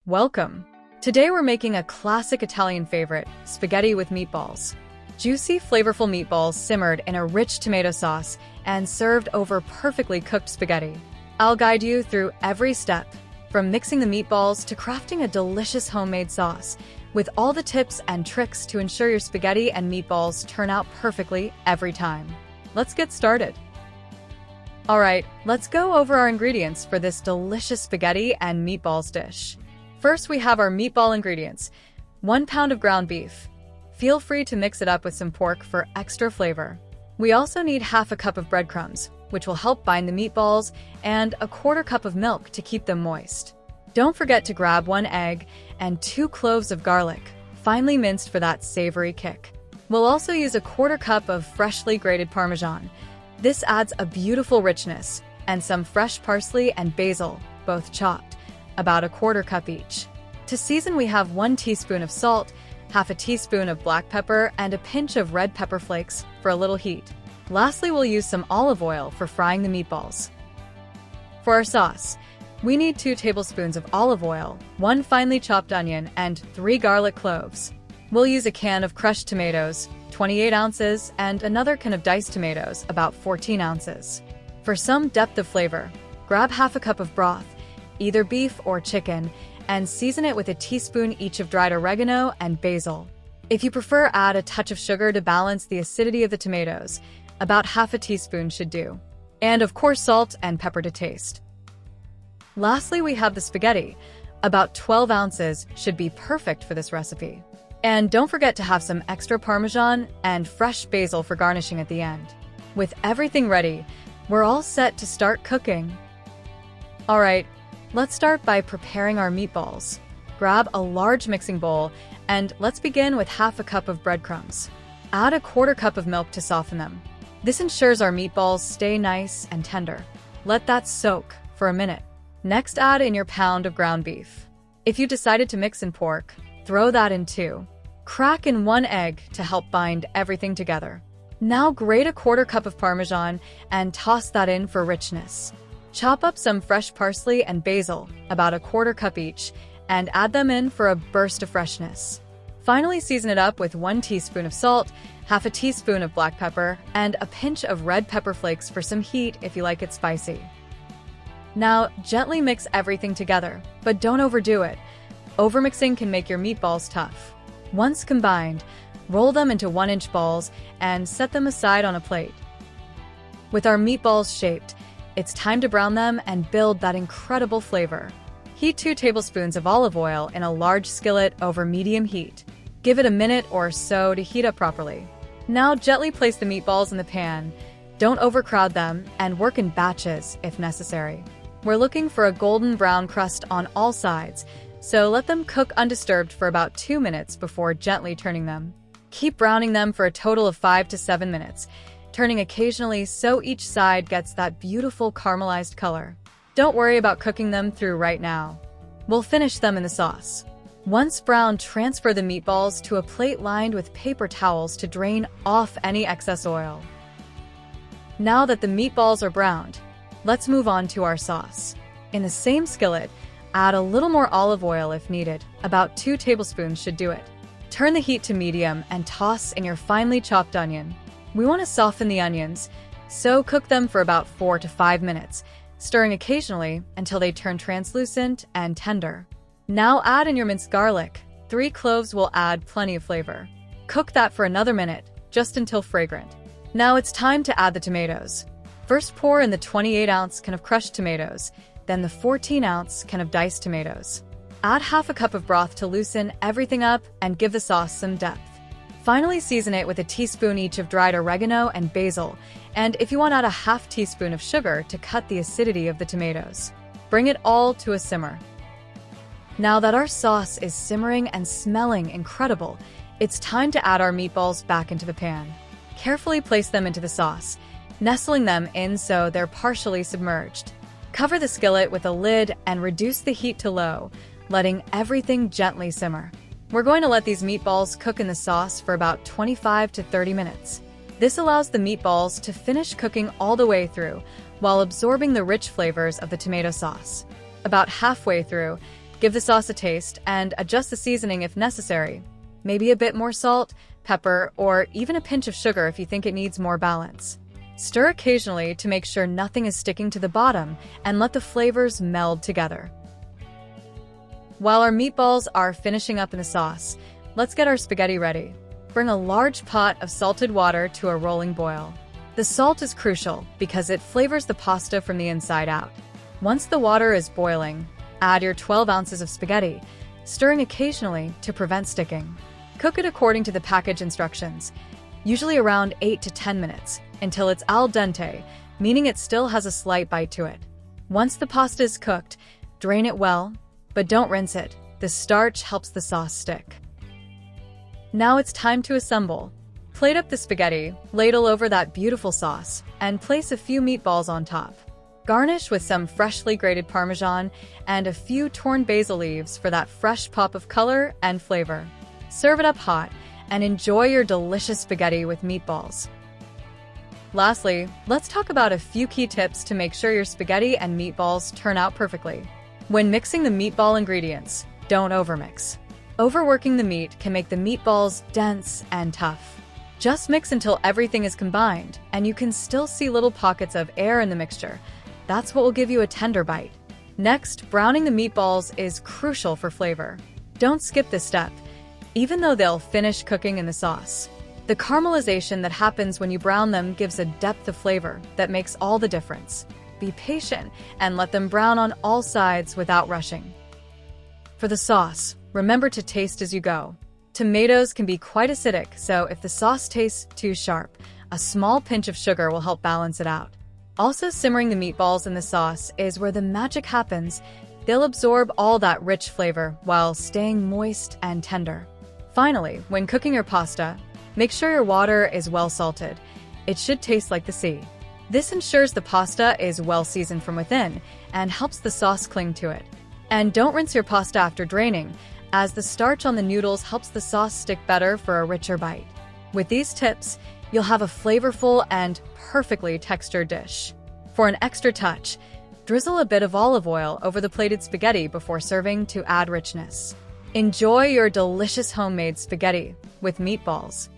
Welcome! Today we're making a classic Italian favorite, spaghetti with meatballs. Juicy, flavorful meatballs simmered in a rich tomato sauce and served over perfectly cooked spaghetti. I'll guide you through every step, from mixing the meatballs to crafting a delicious homemade sauce, with all the tips and tricks to ensure your spaghetti and meatballs turn out perfectly every time. Let's get started. Alright, let's go over our ingredients for this delicious spaghetti and meatballs dish. First, we have our meatball ingredients. 1 pound of ground beef. Feel free to mix it up with some pork for extra flavor. We also need half a cup of breadcrumbs, which will help bind the meatballs, and a 1/4 cup of milk to keep them moist. Don't forget to grab 1 egg and 2 cloves of garlic, finely minced for that savory kick. We'll also use a 1/4 cup of freshly grated Parmesan. This adds a beautiful richness, and some fresh parsley and basil, both chopped, about a 1/4 cup each. To season, we have 1 teaspoon of salt, half a teaspoon of black pepper, and a pinch of red pepper flakes for a little heat. Lastly, we'll use some olive oil for frying the meatballs. For our sauce, we need 2 tablespoons of olive oil, 1 finely chopped onion, and 3 garlic cloves. We'll use a can of crushed tomatoes, 28 ounces, and another can of diced tomatoes, about 14 ounces. For some depth of flavor, grab half a cup of broth, either beef or chicken, and season it with a teaspoon each of dried oregano and basil. If you prefer, add a touch of sugar to balance the acidity of the tomatoes. About half a teaspoon should do. And of course, salt and pepper to taste. Lastly, we have the spaghetti. About 12 ounces should be perfect for this recipe. And don't forget to have some extra Parmesan and fresh basil for garnishing at the end. With everything ready, we're all set to start cooking. Alright, let's start by preparing our meatballs. Grab a large mixing bowl, and let's begin with half a cup of breadcrumbs. Add a 1/4 cup of milk to soften them. This ensures our meatballs stay nice and tender. Let that soak for a minute. Next, add in your pound of ground beef. If you decided to mix in pork, throw that in too. Crack in 1 egg to help bind everything together. Now grate a 1/4 cup of Parmesan and toss that in for richness. Chop up some fresh parsley and basil, about a 1/4 cup each, and add them in for a burst of freshness. Finally, season it up with 1 teaspoon of salt, half a teaspoon of black pepper, and a pinch of red pepper flakes for some heat if you like it spicy. Now, gently mix everything together, but don't overdo it. Overmixing can make your meatballs tough. Once combined, roll them into 1-inch balls and set them aside on a plate. With our meatballs shaped, it's time to brown them and build that incredible flavor. Heat 2 tablespoons of olive oil in a large skillet over medium heat. Give it a minute or so to heat up properly. Now gently place the meatballs in the pan. Don't overcrowd them, and work in batches if necessary. We're looking for a golden brown crust on all sides, so let them cook undisturbed for about 2 minutes before gently turning them. Keep browning them for a total of 5 to 7 minutes, turning occasionally so each side gets that beautiful caramelized color. Don't worry about cooking them through right now. We'll finish them in the sauce. Once browned, transfer the meatballs to a plate lined with paper towels to drain off any excess oil. Now that the meatballs are browned, let's move on to our sauce. In the same skillet, add a little more olive oil if needed. About 2 tablespoons should do it. Turn the heat to medium and toss in your finely chopped onion. We want to soften the onions, so cook them for about 4 to 5 minutes, stirring occasionally until they turn translucent and tender. Now add in your minced garlic. 3 cloves will add plenty of flavor. Cook that for another minute, just until fragrant. Now it's time to add the tomatoes. First, pour in the 28-ounce can of crushed tomatoes, then the 14-ounce can of diced tomatoes. Add half a cup of broth to loosen everything up and give the sauce some depth. Finally, season it with a teaspoon each of dried oregano and basil, and if you want, add a half teaspoon of sugar to cut the acidity of the tomatoes. Bring it all to a simmer. Now that our sauce is simmering and smelling incredible, it's time to add our meatballs back into the pan. Carefully place them into the sauce, nestling them in so they're partially submerged. Cover the skillet with a lid and reduce the heat to low, letting everything gently simmer. We're going to let these meatballs cook in the sauce for about 25 to 30 minutes. This allows the meatballs to finish cooking all the way through, while absorbing the rich flavors of the tomato sauce. About halfway through, Give the sauce a taste and adjust the seasoning if necessary. Maybe a bit more salt, pepper, or even a pinch of sugar if you think it needs more balance. Stir occasionally to make sure nothing is sticking to the bottom and let the flavors meld together. While our meatballs are finishing up in the sauce, let's get our spaghetti ready. Bring a large pot of salted water to a rolling boil. The salt is crucial because it flavors the pasta from the inside out. Once the water is boiling, add your 12 ounces of spaghetti, stirring occasionally to prevent sticking. Cook it according to the package instructions, usually around 8 to 10 minutes, until it's al dente, meaning it still has a slight bite to it. Once the pasta is cooked, drain it well, but don't rinse it. The starch helps the sauce stick. Now it's time to assemble. Plate up the spaghetti, ladle over that beautiful sauce, and place a few meatballs on top. Garnish with some freshly grated Parmesan and a few torn basil leaves for that fresh pop of color and flavor. Serve it up hot and enjoy your delicious spaghetti with meatballs. Lastly, let's talk about a few key tips to make sure your spaghetti and meatballs turn out perfectly. When mixing the meatball ingredients, don't overmix. Overworking the meat can make the meatballs dense and tough. Just mix until everything is combined, and you can still see little pockets of air in the mixture. That's what will give you a tender bite. Next, browning the meatballs is crucial for flavor. Don't skip this step, even though they'll finish cooking in the sauce. The caramelization that happens when you brown them gives a depth of flavor that makes all the difference. Be patient and let them brown on all sides without rushing. For the sauce, remember to taste as you go. Tomatoes can be quite acidic, so if the sauce tastes too sharp, a small pinch of sugar will help balance it out. Also, simmering the meatballs in the sauce is where the magic happens. They'll absorb all that rich flavor while staying moist and tender. Finally, when cooking your pasta, make sure your water is well salted. It should taste like the sea. This ensures the pasta is well seasoned from within and helps the sauce cling to it. And don't rinse your pasta after draining, as the starch on the noodles helps the sauce stick better for a richer bite. With these tips, you'll have a flavorful and perfectly textured dish. For an extra touch, drizzle a bit of olive oil over the plated spaghetti before serving to add richness. Enjoy your delicious homemade spaghetti with meatballs.